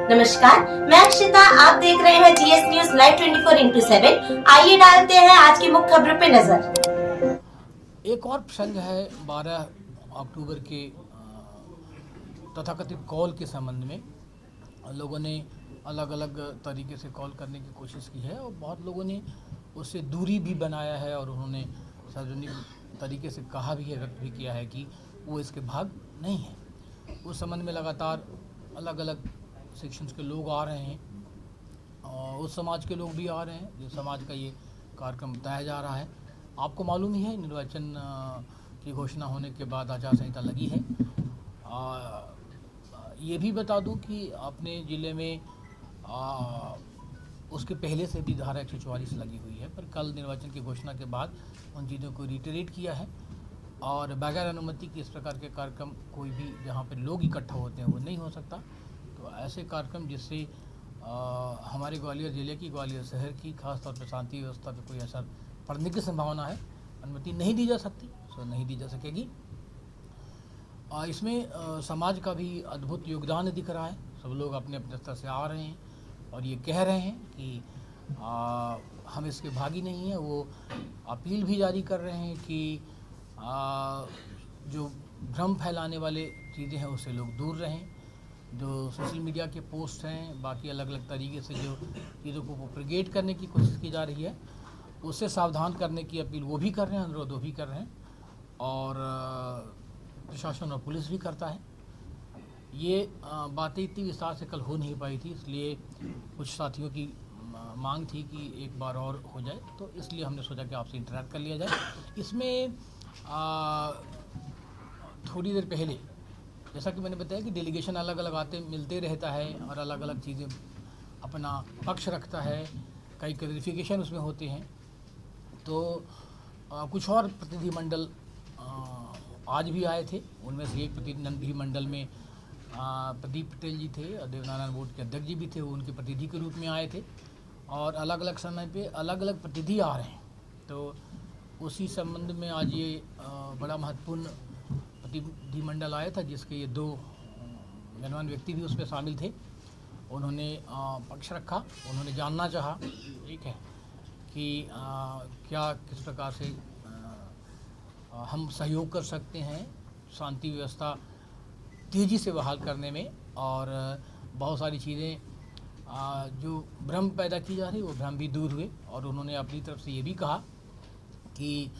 नमस्कार, मैं अक्षिता। आप देख रहे हैं जीएस न्यूज लाइव 24x7। आइए डालते हैं आज की मुख्य खबरों पे नजर। एक और प्रसंग है 12 अक्टूबर के तथाकथित कॉल के संबंध में। लोगों ने अलग अलग तरीके से कॉल करने की कोशिश की है और बहुत लोगों ने उससे दूरी भी बनाया है और उन्होंने सार्वजनिक तरीके से कहा भी है, व्यक्त भी किया है कि वो इसके भाग नहीं है। उस संबंध में लगातार अलग अलग सेक्शंस के लोग आ रहे हैं और उस समाज के लोग भी आ रहे हैं जिस समाज का ये कार्यक्रम बताया जा रहा है। आपको मालूम ही है, निर्वाचन की घोषणा होने के बाद आचार संहिता लगी है। ये भी बता दूं कि अपने ज़िले में उसके पहले से भी धारा 144 लगी हुई है, पर कल निर्वाचन की घोषणा के बाद उन चीज़ों को रिटरेट किया है और बगैर अनुमति के इस प्रकार के कार्यक्रम कोई भी जहाँ पर लोग इकट्ठा होते हैं वो नहीं हो सकता। तो ऐसे कार्यक्रम जिससे हमारे ग्वालियर ज़िले की, ग्वालियर शहर की खास तौर पर शांति व्यवस्था पर कोई असर पड़ने की संभावना है, अनुमति नहीं दी जा सकती, सो नहीं दी जा सकेगी। इसमें समाज का भी अद्भुत योगदान दिख रहा है। सब लोग अपने अपने स्तर से आ रहे हैं और ये कह रहे हैं कि हम इसके भागी नहीं हैं। वो अपील भी जारी कर रहे हैं कि जो भ्रम फैलाने वाले चीज़ें हैं उससे लोग दूर रहें। जो सोशल मीडिया के पोस्ट हैं, बाकी अलग अलग तरीके से जो चीज़ों को प्रोपेगेट करने की कोशिश की जा रही है, उससे सावधान करने की अपील वो भी कर रहे हैं, अनुरोध वो भी कर रहे हैं और प्रशासन और पुलिस भी करता है। ये बातें इतनी विस्तार से कल हो नहीं पाई थी, इसलिए कुछ साथियों की मांग थी कि एक बार और हो जाए, तो इसलिए हमने सोचा कि आपसे इंटरेक्ट कर लिया जाए। इसमें थोड़ी देर पहले जैसा कि मैंने बताया कि डेलीगेशन अलग अलग आते मिलते रहता है और अलग अलग चीज़ें अपना पक्ष रखता है, कई क्लैरिफिकेशन उसमें होते हैं। तो कुछ और प्रतिनिधिमंडल आज भी आए थे। उनमें से एक प्रतिनिधिमंडल में प्रदीप पटेल जी थे और देवनारायण बोर्ड के अध्यक्ष जी भी थे, वो उनके प्रतिनिधि के रूप में आए थे और अलग अलग समय पे अलग अलग प्रतिनिधि आ रहे हैं। तो उसी संबंध में आज ये बड़ा महत्वपूर्ण प्रतिनिधिमंडल आया था जिसके ये दो गणमान्य व्यक्ति भी उसमें शामिल थे। उन्होंने पक्ष रखा, उन्होंने जानना चाहा, ठीक है, कि क्या किस प्रकार से हम सहयोग कर सकते हैं शांति व्यवस्था तेज़ी से बहाल करने में। और बहुत सारी चीज़ें जो भ्रम पैदा की जा रही वो भ्रम भी दूर हुए और उन्होंने अपनी तरफ से ये भी कहा कि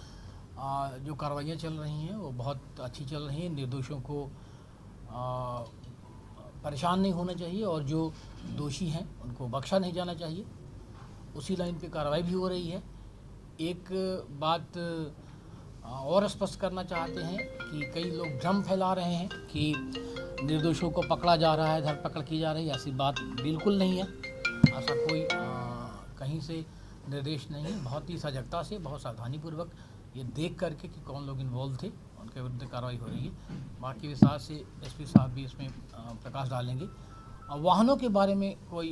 जो कार्रवाइयाँ चल रही हैं वो बहुत अच्छी चल रही हैं, निर्दोषों को परेशान नहीं होना चाहिए और जो दोषी हैं उनको बख्शा नहीं जाना चाहिए। उसी लाइन पे कार्रवाई भी हो रही है। एक बात और स्पष्ट करना चाहते हैं कि कई लोग भ्रम फैला रहे हैं कि निर्दोषों को पकड़ा जा रहा है, धरपकड़ की जा रही है। ऐसी बात बिल्कुल नहीं है, ऐसा कोई कहीं से निर्देश नहीं है। बहुत ही सजगता से, बहुत सावधानीपूर्वक ये देख करके कि कौन लोग इन्वॉल्व थे उनके विरुद्ध कार्रवाई हो रही है। बाकी विस्तार से एसपी साहब भी इसमें प्रकाश डालेंगे। वाहनों के बारे में कोई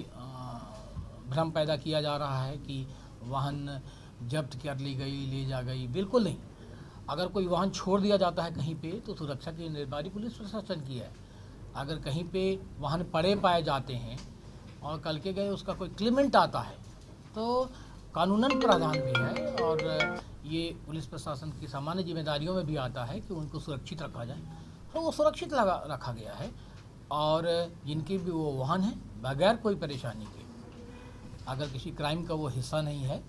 भ्रम पैदा किया जा रहा है कि वाहन जब्त कर ली गई, ले जा गई, बिल्कुल नहीं। अगर कोई वाहन छोड़ दिया जाता है कहीं पे तो सुरक्षा की जिम्मेदारी पुलिस प्रशासन की है। अगर कहीं पे वाहन पड़े पाए जाते हैं और कल के गए उसका कोई क्लेमेंट आता है तो कानूनन प्रावधान भी है और ये पुलिस प्रशासन की सामान्य जिम्मेदारियों में भी आता है कि उनको सुरक्षित रखा जाए। तो वो सुरक्षित रखा गया है और जिनके भी वो वाहन हैं बगैर कोई परेशानी के, अगर किसी क्राइम का वो हिस्सा नहीं है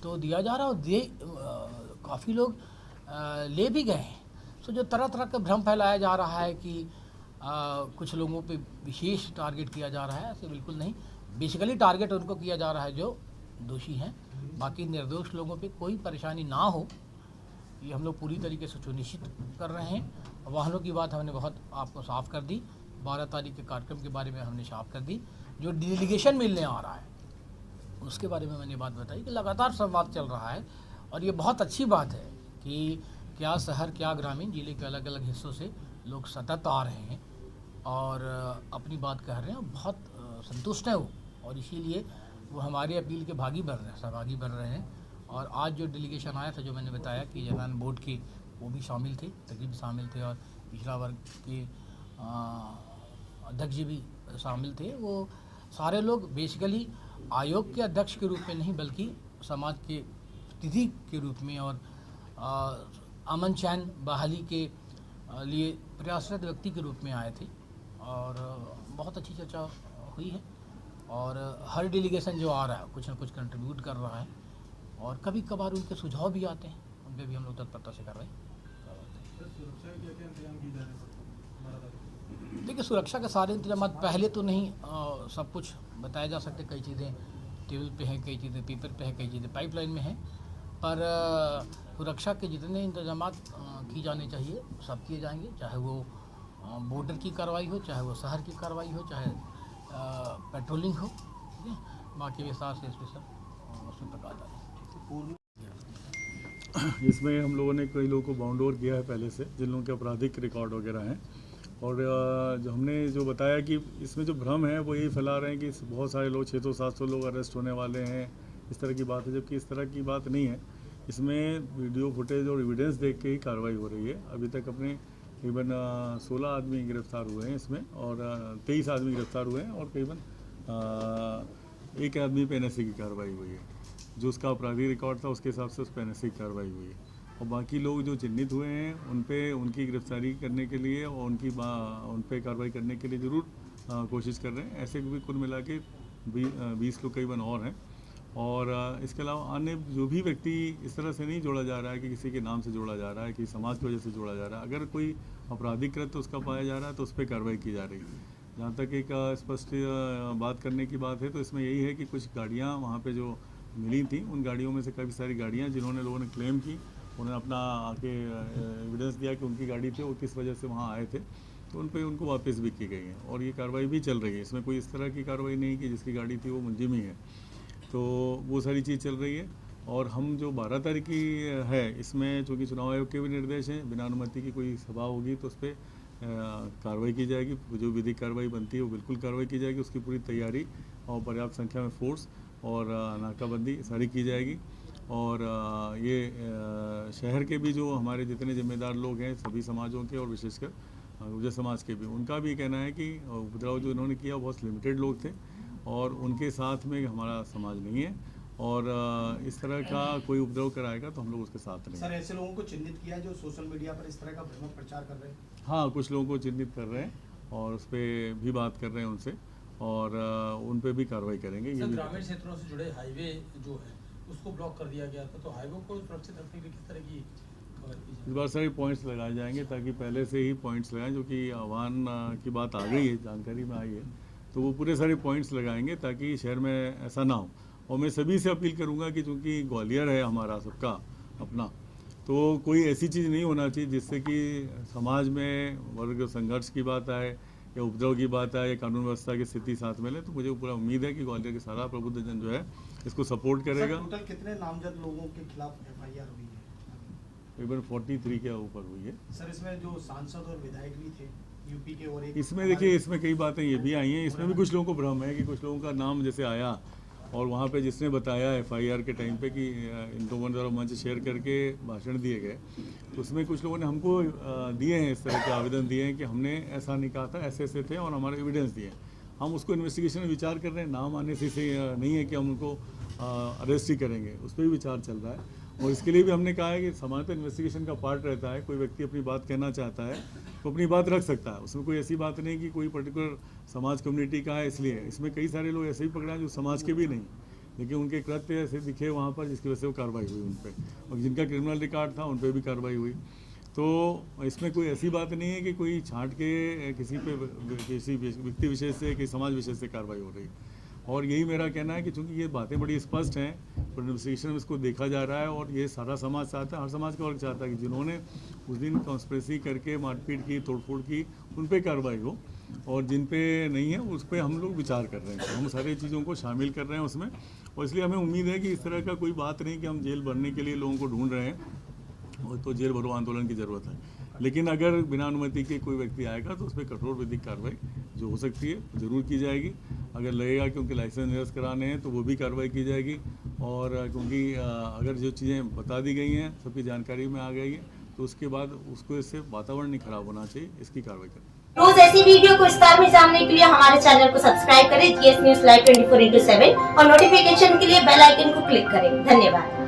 तो दिया जा रहा और काफ़ी लोग ले भी गए हैं। सो जो तरह तरह का भ्रम फैलाया जा रहा है कि कुछ लोगों पे विशेष टारगेट किया जा रहा है, ऐसे बिल्कुल नहीं। बेसिकली टारगेट उनको किया जा रहा है जो दोषी हैं, बाकी निर्दोष लोगों पे कोई परेशानी ना हो, ये हम लोग पूरी तरीके से सुनिश्चित कर रहे हैं। वाहनों की बात हमने बहुत आपको साफ कर दी, 12 तारीख के कार्यक्रम के बारे में हमने साफ कर दी। जो डेलीगेशन मिलने आ रहा है उसके बारे में मैंने बात बताई कि लगातार संवाद चल रहा है और ये बहुत अच्छी बात है कि क्या शहर क्या ग्रामीण जिले के अलग अलग हिस्सों से लोग सतत आ रहे हैं और अपनी बात कह रहे हैं, बहुत संतुष्ट हैं वो, और इसीलिए वो हमारे अपील के सहभागी बन रहे हैं। और आज जो डेलीगेशन आया था, जो मैंने बताया कि जनरल बोर्ड के वो भी शामिल थे, तकरीब शामिल थे और पिछड़ा वर्ग के अध्यक्ष जी भी शामिल थे। वो सारे लोग बेसिकली आयोग के अध्यक्ष के रूप में नहीं बल्कि समाज के प्रतिनिधि के रूप में और अमन चैन बहाली के लिए प्रयासरत व्यक्ति के रूप में आए थे और बहुत अच्छी चर्चा हुई है और हर डेलीगेशन जो आ रहा है कुछ ना कुछ कंट्रीब्यूट कर रहा है और कभी कभार उनके सुझाव भी आते हैं, उन पर भी हम लोग तत्परता से कर रहे हैं। देखिए, सुरक्षा के सारे इंतजाम पहले तो नहीं सब कुछ बताया जा सकते। कई चीज़ें टेबल पे हैं, कई चीज़ें पेपर पे हैं, कई चीज़ें पाइपलाइन में हैं, पर सुरक्षा के जितने इंतजाम की जाने चाहिए सब किए जाएंगे, चाहे वो बॉर्डर की कार्रवाई हो, चाहे वो शहर की कार्रवाई हो, चाहे पेट्रोलिंग हो, ठीक है। बाकी विस्तार से इसमें सब उसमें प्रकाश डालें। इसमें हम लोगों ने कई लोगों को बाउंड ओवर किया है पहले से, जिन लोगों के आपराधिक रिकॉर्ड वगैरह हैं, और जो हमने जो बताया कि इसमें जो भ्रम है वो यही फैला रहे हैं कि बहुत सारे लोग 600-700 लोग अरेस्ट होने वाले हैं, इस तरह की बात है, जबकि इस तरह की बात नहीं है। इसमें वीडियो फुटेज और एविडेंस देख के ही कार्रवाई हो रही है। अभी तक अपने करीबन 16 आदमी गिरफ्तार हुए हैं इसमें, और 23 आदमी गिरफ्तार हुए हैं, और करीबन 1 आदमी पे NSA की कार्रवाई हुई है। जो उसका आपराधिक रिकॉर्ड था उसके हिसाब से उस पर NSA की कार्रवाई हुई है, और बाकी लोग जो चिन्हित हुए हैं उन पे उनकी गिरफ्तारी करने के लिए और उन पे कार्रवाई करने के लिए ज़रूर कोशिश कर रहे हैं। ऐसे भी कुल मिला के 20 लोग करीबन और हैं, और इसके अलावा अन्य जो भी व्यक्ति इस तरह से नहीं जोड़ा जा रहा है कि किसी के नाम से जोड़ा जा रहा है, कि समाज की वजह से जोड़ा जा रहा है। अगर कोई आपराधिक कृत्य उसका पाया जा रहा है तो उस पर कार्रवाई की जा रही है। जहाँ तक एक स्पष्ट बात करने की बात है तो इसमें यही है कि कुछ गाड़ियाँ वहाँ पे जो मिली थी, उन गाड़ियों में से काफ़ी सारी गाड़ियाँ जिन्होंने लोगों ने क्लेम की, उन्होंने अपना आके एविडेंस दिया कि उनकी गाड़ी थी और किस वजह से वहाँ आए थे, तो उन पे उनको वापस भी की गई है, और ये कार्रवाई भी चल रही है। इसमें कोई इस तरह की कार्रवाई नहीं कि जिसकी गाड़ी थी वो मुलजिम ही है, तो वो सारी चीज़ चल रही है। और हम जो 12 तारीख की है, इसमें चूँकि चुनाव आयोग के भी निर्देश हैं, बिना अनुमति की कोई सभा होगी तो उस पर कार्रवाई की जाएगी। जो विधिक कार्रवाई बनती है वो बिल्कुल कार्रवाई की जाएगी, उसकी पूरी तैयारी और पर्याप्त संख्या में फोर्स और नाकाबंदी सारी की जाएगी। और ये शहर के भी जो हमारे जितने जिम्मेदार लोग हैं, सभी समाजों के और विशेषकर गुर्जर समाज के भी, उनका भी कहना है कि उपद्रव जो इन्होंने किया बहुत लिमिटेड लोग थे और उनके साथ में हमारा समाज नहीं है, और इस तरह का कोई उपद्रव कराएगा तो हम लोग उसके साथ नहीं। सर, ऐसे लोगों को चिन्हित किया जो सोशल मीडिया पर इस तरह का भ्रम प्रचार कर रहे हैं? हाँ, कुछ लोगों को चिन्हित कर रहे हैं और उस पर भी बात कर रहे हैं उनसे, और उन पे भी कार्रवाई करेंगे। सर, ग्रामीण क्षेत्रों से जुड़े हाईवे जो है उसको ब्लॉक कर दिया गया था, तो हाईवे को सुरक्षित रखने के लिए किस तरह की इस बार सारे पॉइंट्स लगाए जाएंगे, ताकि पहले से ही पॉइंट्स लगाएं, जो कि आह्वान की बात आ गई है, जानकारी में आई है, तो वो पूरे सारे पॉइंट्स लगाएंगे ताकि शहर में ऐसा ना हो। और मैं सभी से अपील करूंगा कि चूँकि ग्वालियर है हमारा सबका अपना, तो कोई ऐसी चीज़ नहीं होना चाहिए जिससे कि समाज में वर्ग संघर्ष की बात आए या उपद्रव की बात आए या कानून व्यवस्था की स्थिति साथ में ले। तो मुझे पूरा उम्मीद है कि ग्वालियर के सारा प्रबुद्धजन जो है इसको सपोर्ट करेगा। टोटल कितने नामजद लोगों के खिलाफ FIR हुई है? करीबन 43 के ऊपर हुई है। सर, इसमें जो सांसद और विधायक भी थे यूपी के, और एक इसमें देखिए, इसमें कई बातें ये भी आई हैं, इसमें भी कुछ लोगों को भ्रम है कि कुछ लोगों का नाम जैसे आया और वहाँ पे जिसने बताया FIR के टाइम पे कि इन लोगों द्वारा मंच शेयर करके भाषण दिए गए, तो उसमें कुछ लोगों ने हमको दिए हैं इस तरह के आवेदन दिए हैं कि हमने ऐसा नहीं कहा था, ऐसे ऐसे थे और हमारे एविडेंस दिए। हम उसको इन्वेस्टिगेशन में विचार कर रहे हैं, नाम आने से नहीं है कि हम उनको अरेस्ट ही करेंगे, उस पर भी विचार चल रहा है। और इसके लिए भी हमने कहा है कि सामान्यतः इन्वेस्टिगेशन का पार्ट रहता है, कोई व्यक्ति अपनी बात कहना चाहता है तो अपनी बात रख सकता है, उसमें कोई ऐसी बात नहीं कि कोई पर्टिकुलर समाज कम्युनिटी का है। इसलिए इसमें कई सारे लोग ऐसे ही पकड़े हैं जो समाज के भी नहीं, लेकिन उनके कृत्य ऐसे दिखे वहाँ पर जिसकी वजह से वो कार्रवाई हुई उन पर, और जिनका क्रिमिनल रिकॉर्ड था उन पर भी कार्रवाई हुई। तो इसमें कोई ऐसी बात नहीं है कि कोई छांट के किसी पे किसी व्यक्ति विशेष से कि समाज विशेष से कार्रवाई हो रही। और यही मेरा कहना है कि चूँकि ये बातें बड़ी स्पष्ट हैं, पर इन्वेस्टिगेशन में इसको देखा जा रहा है, और ये सारा समाज चाहता है, हर समाज का वर्ग चाहता है कि जिन्होंने उस दिन कॉन्स्पिरेसी करके मारपीट की, तोड़फोड़ की, उन पे कार्रवाई हो, और जिन पे नहीं है उस पर हम लोग विचार कर रहे हैं। हम सारी चीज़ों को शामिल कर रहे हैं उसमें, और इसलिए हमें उम्मीद है कि इस तरह का कोई बात नहीं कि हम जेल भरने के लिए लोगों को ढूंढ रहे हैं, और तो जेल भरो आंदोलन की ज़रूरत है। लेकिन अगर बिना अनुमति के कोई व्यक्ति आएगा तो उस पर कठोर विधिक कार्रवाई जो हो सकती है ज़रूर की जाएगी। अगर लगेगा कि उनके लाइसेंस निरस्त कराने हैं तो वो भी कार्रवाई की जाएगी। और क्योंकि अगर जो चीज़ें बता दी गई हैं, सबकी जानकारी में आ गई है, तो उसके बाद उसको इससे वातावरण नहीं खराब होना चाहिए, इसकी कार्रवाई करें। रोज ऐसी वीडियो को विस्तार में जानने के लिए हमारे चैनल को सब्सक्राइब करें जीएस न्यूज लाइव 24/7 और नोटिफिकेशन के लिए बेल आइकन को क्लिक करें। धन्यवाद।